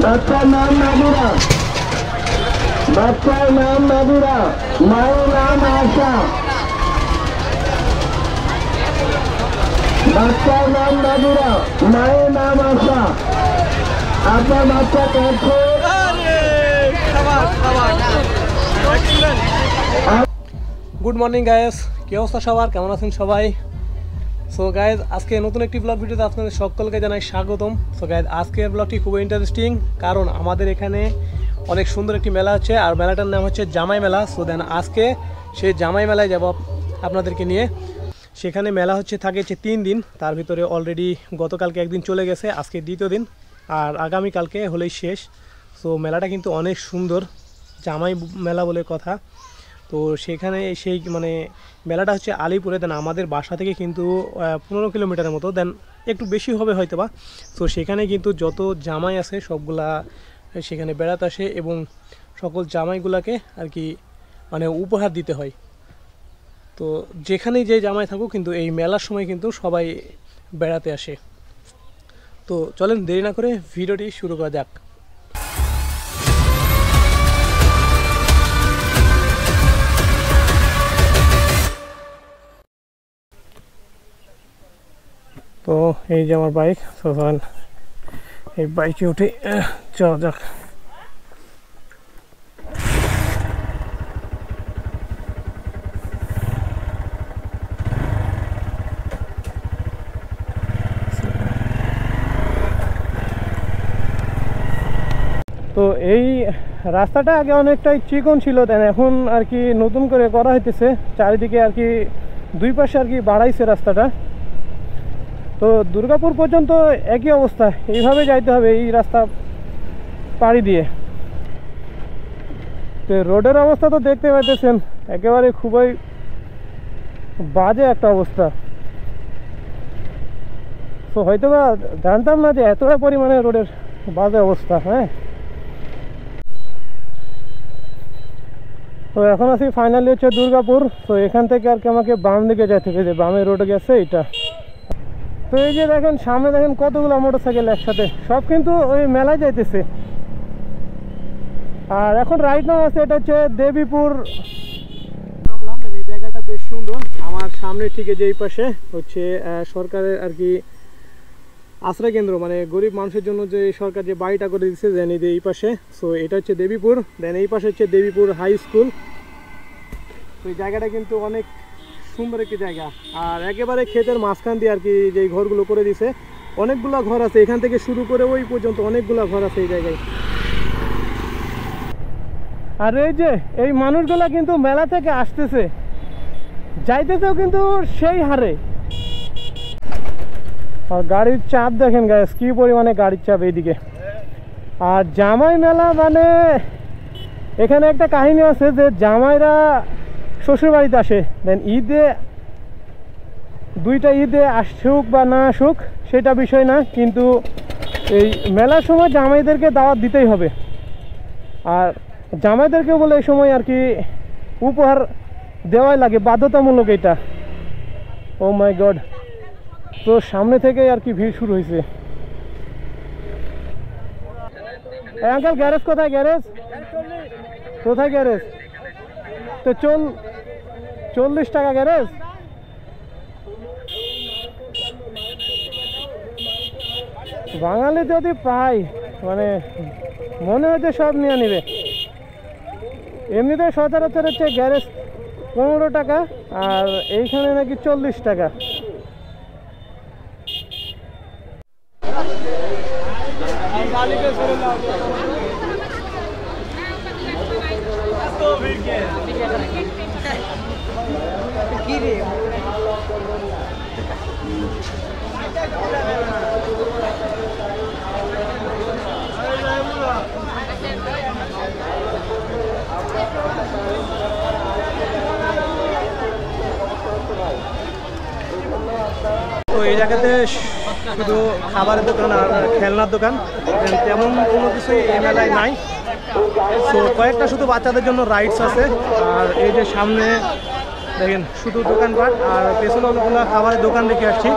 বাচ্চার নাম নাবিরা, বাচ্চার নাম নাবিরা, মায়ের নাম আশা। বাচ্চার নাম নাবিরা, মায়ের নাম আশা। আপনার বাচ্চা কাছে গুড মর্নিং গাইস, কি অবস্থা সবার, কেমন আছেন সবাই? সো গাইজ আজকে নতুন একটি ব্লগ ভিডিওতে আপনাদের সকলকে জানাই স্বাগতম। সো গাইজ আজকের ব্লগটি খুবই ইন্টারেস্টিং, কারণ আমাদের এখানে অনেক সুন্দর একটি মেলা হচ্ছে, আর মেলাটার নাম হচ্ছে জামাই মেলা। সো দেন আজকে সেই জামাই মেলায় যাব আপনাদেরকে নিয়ে। সেখানে মেলা থাকে 3 দিন, তার ভিতরে অলরেডি গতকালকে একদিন চলে গেছে, আজকে দ্বিতীয় দিন, আর আগামীকালকে হলেই শেষ। সো মেলাটা কিন্তু অনেক সুন্দর, জামাই মেলা বলে কথা। তো সেখানে সেই মেলাটা হচ্ছে আলিপুরে, দেন আমাদের বাসা থেকে কিন্তু 15 কিলোমিটারের মতো, দেন একটু বেশি হবে হয়তো বা। তো সেখানে কিন্তু যত জামাই আছে সবগুলা সেখানে বেড়াতে আসে, এবং সকল জামাইগুলাকে আর কি উপহার দিতে হয়। তো যেখানেই যে জামাই থাকুক, কিন্তু এই মেলার সময় কিন্তু সবাই বেড়াতে আসে। তো চলেন দেরি না করে ভিডিওটি শুরু করা যাক। তো এই যে আমার বাইক, এই বাইকে উঠে যাওয়া যাক। তো এই রাস্তাটা আগে অনেকটাই চিকন ছিল, দেন এখন আর কি নতুন করে করা হইতেছে, চারিদিকে আর কি দুই পাশে আর কি বাড়াইছে রাস্তাটা। তো দুর্গাপুর পর্যন্ত একই অবস্থা, এইভাবে যাইতে হবে এই রাস্তা পাড়ি দিয়ে। তো রোডের অবস্থা তো দেখতে পাইতেছেন, একেবারে খুবই বাজে একটা অবস্থা। তো হয়তো বা জানতাম না যে এতটা পরিমাণে রোডের বাজে অবস্থা। হ্যাঁ, তো এখন আছি ফাইনালি হচ্ছে দুর্গাপুর। তো এখান থেকে আর কি আমাকে বাম দিকে যেতে হবে, যে বামে রোডে গেছে এইটা। তো এই যে দেখেন সামনে, দেখেন কতগুলো মোটরসাইকেল একসাথে, সব কিন্তু ওই মেলায় যাইতেছে। আর এখন রাইট নাম আছে, এটা হচ্ছে দেবীপুর নামলাম। এই জায়গাটা বেশ সুন্দর। আমার সামনে ঠিক যে এই পাশে হচ্ছে সরকারের আর কি আশ্রয় কেন্দ্র, গরিব মানুষের জন্য যে সরকার যে বাড়িটা করে দিচ্ছে, দেন এই পাশে। সো এটা হচ্ছে দেবীপুর, দেন এই পাশে হচ্ছে দেবীপুর হাই স্কুল। তো এই জায়গাটা কিন্তু অনেক সুন্দর একটি জায়গা, আর একেবারে ক্ষেতের মাঝখান দিয়ে আর কি যে ঘরগুলো করে দিছে। অনেকগুলো ঘর আছে, এখান থেকে শুরু করে ওই পর্যন্ত অনেকগুলো ঘর আছে এই জায়গায়। আর এই যে এই মানুষগুলা কিন্তু মেলা থেকে আসতেছে, যাইতেছেও কিন্তু সেই হারে। আর গাড়ির চাপ দেখেন গাইস, কি পরিমাণে গাড়ির চাপ এইদিকে। আর জামাই মেলা এখানে একটা কাহিনী আছে, যে জামাইরা শ্বশুর বাড়িতে আসে, দেন দুইটা ঈদে আসুক বা না আসুক সেটা বিষয় না, কিন্তু এই মেলার সময় জামাইদেরকে দাওয়াত দিতেই হবে। আর জামাইদেরকে বলে এই সময় আর কি উপহার দেওয়াই লাগে, বাধ্যতামূলক এটা। ও মাই গড, তো সামনে থেকে আর কি ভিড় শুরু হয়েছে। আঙ্কেল গ্যারেজ কোথায়? গ্যারেজ কোথায়? গ্যারেজ তো 40 টাকা গ্যারেজ। বাঙালি যদি পাই মনে হচ্ছে সব নিয়ে নিবে। এমনিতে সচরাচর হচ্ছে গ্যারেজ 15 টাকা, আর এইখানে নাকি 40 টাকা। তো এই জায়গাতে শুধু খাবারের দোকান আর খেলনার দোকান, তেমন কোনো কিছুই এই মেলায় নাই। তো কয়েকটা শুধু বাচ্চাদের জন্য রাইডস আছে, আর এই যে সামনে দেখেন শুধু দোকানপাট, আর পেছনে অনেকগুলো খাবারের দোকান দেখে আসছি।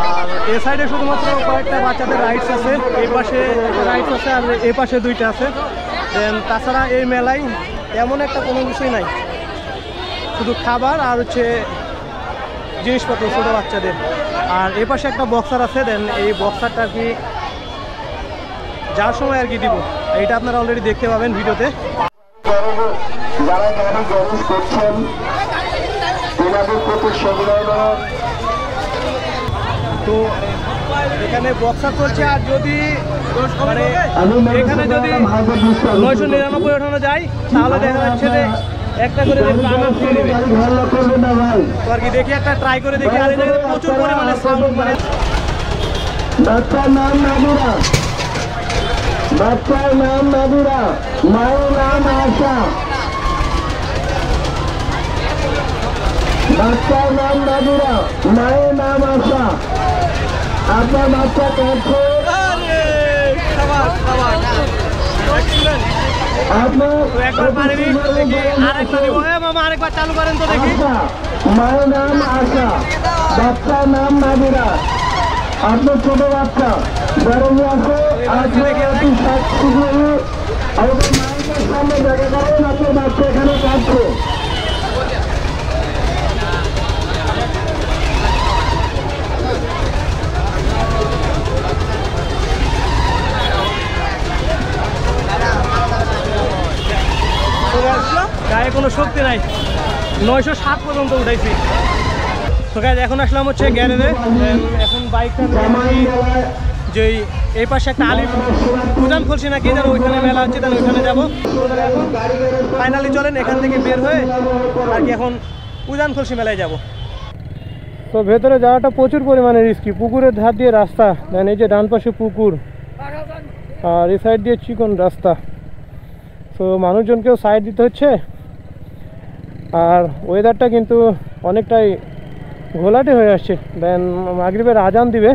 আর এ সাইডে শুধুমাত্র কয়েকটা বাচ্চাদের রাইডস আছে, এই পাশে রাইডস আছে আর এই পাশে দুইটা আছে। দেন তাছাড়া এই মেলায় এমন একটা কোনো কিছুই নাই, শুধু খাবার আর হচ্ছে জিনিসপত্র ছোটো বাচ্চাদের। আর এই পাশে একটা বক্সার আছে, দেন এই বক্সারটা আর কি যার সময় আর কি দিব, এটা আপনারা অলরেডি দেখতে পাবেন ভিডিওতে। যারা গাড়ি গ্যারেজ করছেন তেনাদের প্রতি সবিনয়। তো এখানে বক্সার করছে, আর যদি মানে এখানে যদি 999 ওঠানো যায় তাহলে দেখা যাচ্ছে যে একটা করে ফ্রি নেবে। তো আর কি দেখি একটা ট্রাই করে দেখি। আর এই জায়গায় প্রচুর পরিমাণে সাউন্ড, মানে বাচ্চার নাম নাবিরা, বাচ্চার নাম নাবিরা, মায়ের নাম আশা, বাচ্চার নাম নাবিরা, মায়ের নাম আশা। আপনার বাচ্চা কাঁদছে, আরেকবার চালু করেন তো দেখি। মায়ের নাম আশা, বাচ্চার নাম নাবিরা। আপনার ছোট বাচ্চা বেরোনি আছে, মায়ের সামনে জায়গা করেন, আপনার বাচ্চা এখানে কাঁদছে। গায়ে কোনো শক্তি নাই, 907 পর্যন্ত উঠাইছি। তো গাইজ এখন আসলাম হচ্ছে গ্যারেজে। এখন বাইকটা যে এই পাশে একটা আলিফ উজান খুলছি না কি যেন, ওইখানে মেলা হচ্ছে, তাহলে ওইখানে যাবো। এখন ফাইনালি চলেন এখান থেকে বের হয়ে আর কি এখন উজান খুলছি মেলায় যাব। তো ভেতরে যাওয়াটা প্রচুর পরিমাণে রিস্কি, পুকুরের ধার দিয়ে রাস্তা, দেন এই যে ডান পাশে পুকুর আর এই সাইড দিয়ে চিকন রাস্তা। তো মানুষজনকেও সাইড দিতে হচ্ছে, আর ওয়েদারটা কিন্তু অনেকটাই ঘোলাটে হয়ে আসছে। দেন মাগরিবের আজান দিবে।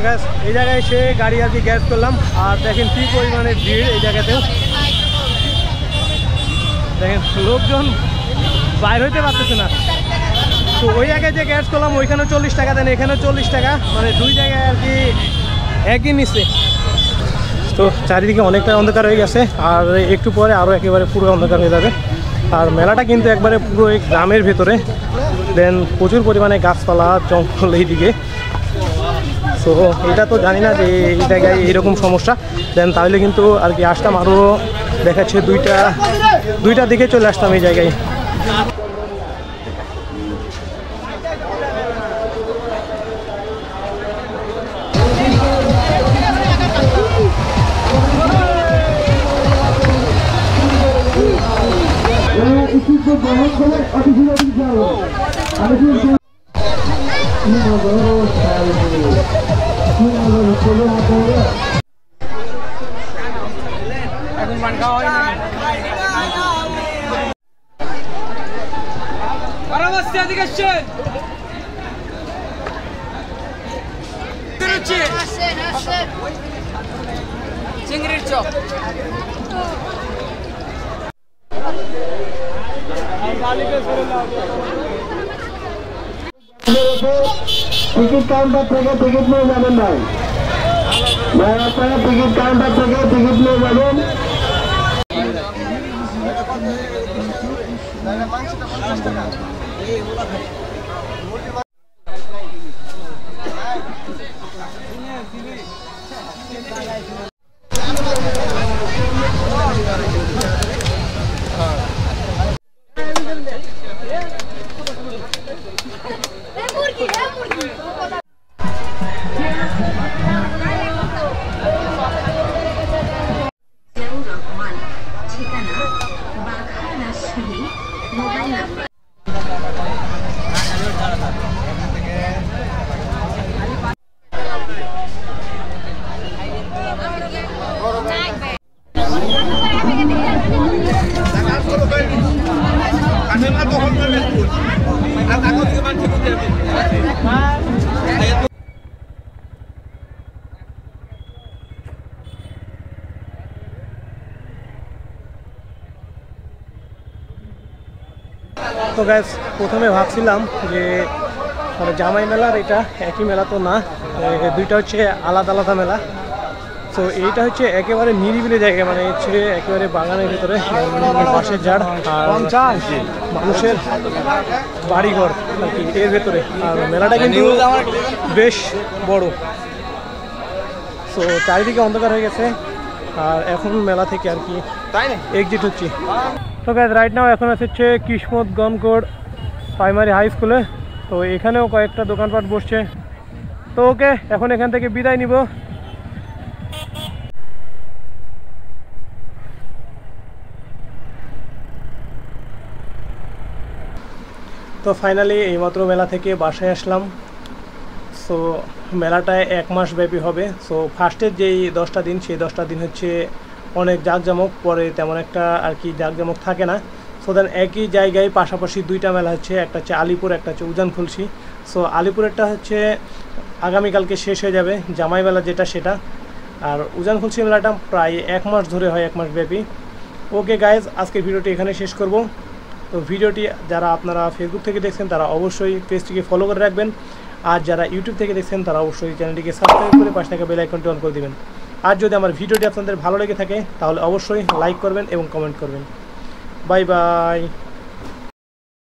গ্যাস এই জায়গায় এসে গাড়ি আর কি গ্যাস করলাম, আর দেখেন কী পরিমাণে ভিড় এই জায়গাতেও। দেখেন লোকজন বাইর হইতে পারতেছে না। তো ওই জায়গায় যে গ্যাস করলাম ওইখানেও 40 টাকা, দেন এখানেও 40 টাকা, মানে দুই জায়গায় আর কি একই নিচ্ছে। তো চারিদিকে অনেকটা অন্ধকার হয়ে গেছে, আর একটু পরে আরও একেবারে পুরো অন্ধকার হয়ে যাবে। আর মেলাটা কিন্তু একবারে পুরো এই গ্রামের ভেতরে, দেন প্রচুর পরিমাণে গাছপালা জঙ্গল এইদিকে। সো এটা তো জানি না যে এই জায়গায় এইরকম সমস্যা, দেন তাহলে কিন্তু আর কি আসতাম আরও দেখাচ্ছে দুইটা দিকে চলে আসতাম এই জায়গায়। এখন মান খাওয়া হয় না। চিংড়ির চপ টিকিট কাউন্টার থেকে টিকিট নিয়ে যাবেন ভাই, আপনারা টিকিট কাউন্টার থেকে টিকিট নিয়ে যাবেন। তো গ্যাস প্রথমে ভাবছিলাম যে মানে জামাই মেলার এটা একই মেলা তো না, দুইটা হচ্ছে আলাদা আলাদা মেলা। তো এইটা হচ্ছে একেবারে নিরিবিলি জায়গা, মানে হচ্ছে একেবারে বাগানের ভিতরে, বাঁশের ঝাড় আর মানুষের বাড়িঘর আর কি এর ভেতরে। আর মেলাটা কিন্তু বেশ বড়। তো চারিদিকে অন্ধকার হয়ে গেছে আর এখন মেলা থেকে আর কি এক্সিট হচ্ছি। তো গাইজ রাইট নাও এখন হচ্ছে কিসমত গনকোড প্রাইমারি হাই স্কুলে। তো এখানেও কয়েকটা দোকানপাট বসছে। তো ওকে, এখন এখান থেকে বিদায় নিব। তো ফাইনালি এইমাত্র মেলা থেকে বাসায় আসলাম। সো মেলাটায় 1 মাস ব্যাপী হবে। সো ফার্স্টের যেই 10টা দিন, সেই 10টা দিন হচ্ছে অনেক জাঁকজমক, পরে তেমন একটা আর কি জাঁকজমক থাকে না। সো দেন একই জায়গায় পাশাপাশি দুইটা মেলা হচ্ছে, একটা হচ্ছে আলিপুর, একটা হচ্ছে উজান খুলশি। সো আলিপুরেরটা হচ্ছে আগামীকালকে শেষ হয়ে যাবে, জামাই মেলা যেটা সেটা। আর উজান খুলশি মেলাটা প্রায় 1 মাস ধরে হয়, 1 মাস ব্যাপী। ওকে গাইজ, আজকের ভিডিওটি এখানে শেষ করব। তো ভিডিওটি যারা আপনারা ফেসবুক থেকে দেখছেন তারা অবশ্যই পেজটিকে ফলো করে রাখবেন, আর যারা ইউটিউব থেকে দেখছেন তারা অবশ্যই চ্যানেলটিকে সাবস্ক্রাইব করে পাশে থাকা বেল আইকনটি অন করে দেবেন। আর যদি আমার ভিডিওটি আপনাদের ভালো লেগে থাকে তাহলে অবশ্যই লাইক করবেন এবং কমেন্ট করবেন। Bye bye.